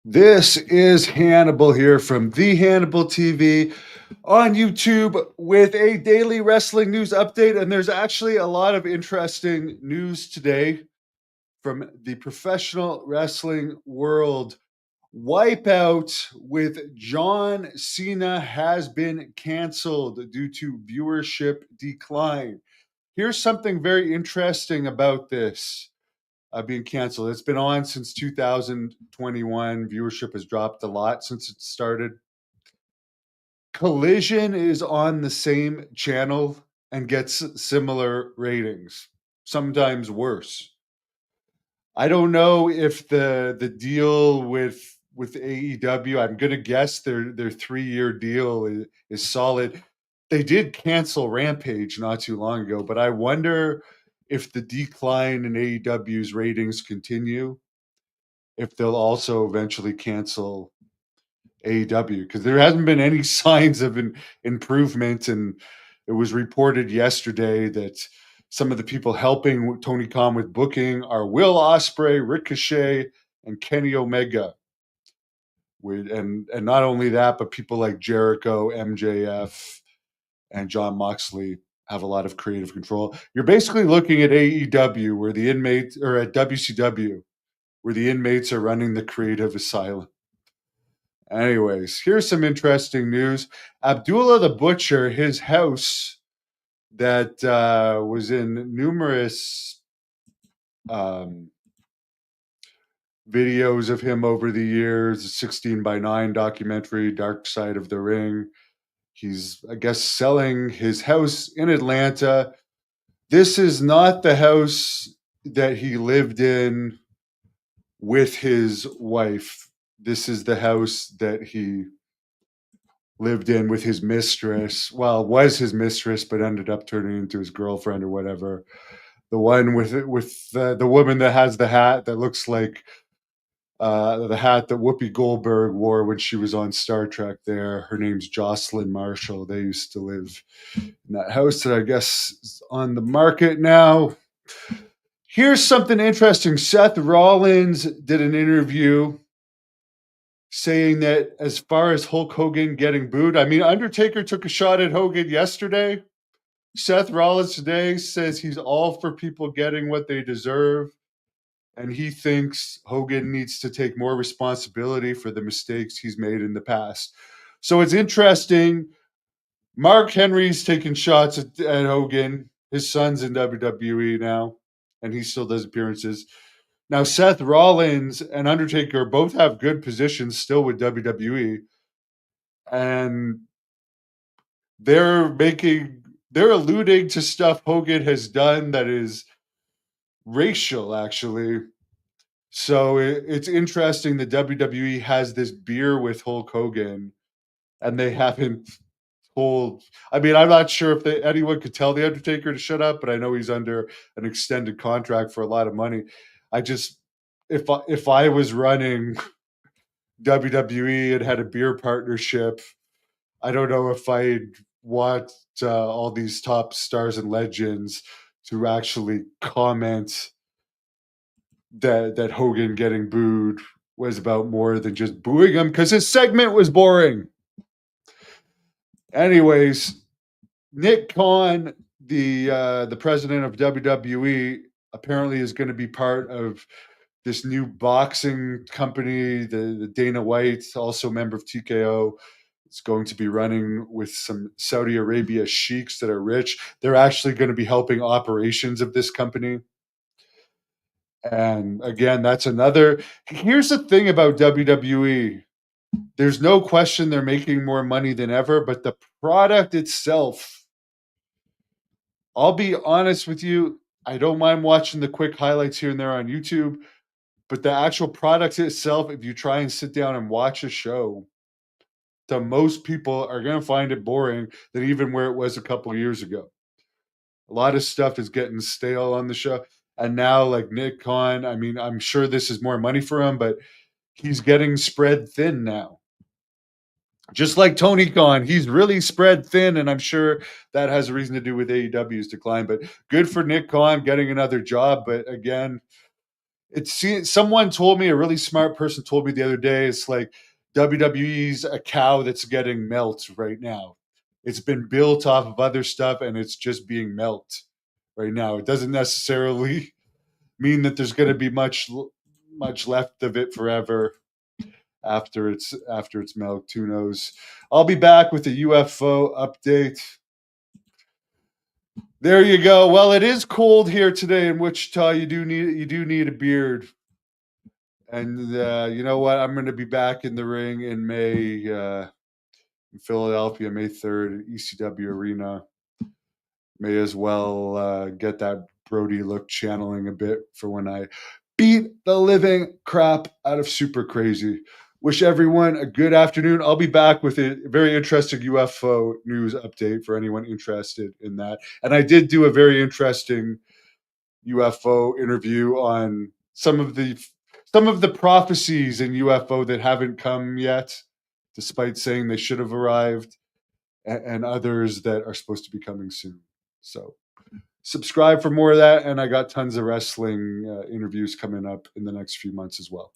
This is Hannibal here from the Hannibal TV on YouTube with a daily wrestling news update. And there's actually a lot of interesting news today from the professional wrestling world. Wipeout with John Cena has been canceled due to viewership decline. Here's something very interesting about this being canceled. It's been on since 2021. Viewership has dropped a lot since it started. Collision is on the same channel and gets similar ratings, sometimes worse. I don't know if the deal with AEW. I'm gonna guess their 3-year deal is solid. They did cancel Rampage not too long ago, but I wonder if the decline in AEW's ratings continue, if they'll also eventually cancel AEW, because there hasn't been any signs of an improvement. And it was reported yesterday that some of the people helping Tony Khan with booking are Will Ospreay, Ricochet, and Kenny Omega. And not only that, but people like Jericho, MJF, and John Moxley have a lot of creative control. You're basically looking at AEW, where the inmates, or at WCW, where the inmates are running the creative asylum. Anyways, here's some interesting news. Abdullah the Butcher, his house that was in numerous um, videos of him over the years, a 16:9 documentary, Dark Side of the Ring. He's, I guess, selling his house in Atlanta. This is not the house that he lived in with his wife. This is the house that he lived in with his mistress. Well, was his mistress, but ended up turning into his girlfriend or whatever. The one with the woman that has the hat that looks like the hat that Whoopi Goldberg wore when she was on Star Trek. There, her name's Jocelyn Marshall. They used to live in that house that I guess is on the market now. Here's something interesting. Seth Rollins did an interview saying that as far as Hulk Hogan getting booed, I mean, Undertaker took a shot at Hogan yesterday. Seth Rollins today says he's all for people getting what they deserve, and he thinks Hogan needs to take more responsibility for the mistakes he's made in the past. So it's interesting. Mark Henry's taking shots at Hogan. His son's in WWE now, and he still does appearances. Now, Seth Rollins and Undertaker both have good positions still with WWE, and they're alluding to stuff Hogan has done that is racial, actually. So it's interesting that WWE has this beer with Hulk Hogan, and they haven't told. I mean, I'm not sure if anyone could tell the Undertaker to shut up, but I know he's under an extended contract for a lot of money. I just, if I was running WWE and had a beer partnership, I don't know if I'd want all these top stars and legends to actually comment that Hogan getting booed was about more than just booing him because his segment was boring. Anyways, Nick Khan, the president of WWE, apparently is going to be part of this new boxing company. The Dana White, also a member of TKO, is going to be running with some Saudi Arabia sheiks that are rich. They're actually going to be helping operations of this company. And again, that's another. Here's the thing about WWE. There's no question they're making more money than ever, but the product itself, I'll be honest with you, I don't mind watching the quick highlights here and there on YouTube, but the actual product itself, if you try and sit down and watch a show, to most people are going to find it boring than even where it was a couple of years ago. A lot of stuff is getting stale on the show. And now, like Nick Khan, I mean, I'm sure this is more money for him, but he's getting spread thin now. Just like Tony Khan, he's really spread thin, and I'm sure that has a reason to do with AEW's decline. But good for Nick Khan getting another job. But again, someone told me, a really smart person told me the other day, it's like WWE's a cow that's getting milked right now. It's been built off of other stuff and it's just being milked right now. It doesn't necessarily mean that there's going to be much left of it forever after it's milked. Who knows? I'll be back with a UFO update. There you go. Well, it is cold here today in Wichita. You do need a beard. And you know what? I'm going to be back in the ring in May in Philadelphia, May 3rd, at ECW Arena. May as well get that Brody look channeling a bit for when I beat the living crap out of Super Crazy. Wish everyone a good afternoon. I'll be back with a very interesting UFO news update for anyone interested in that. And I did do a very interesting UFO interview on some of the prophecies in UFO that haven't come yet, despite saying they should have arrived, and others that are supposed to be coming soon. So subscribe for more of that, and I got tons of wrestling interviews coming up in the next few months as well.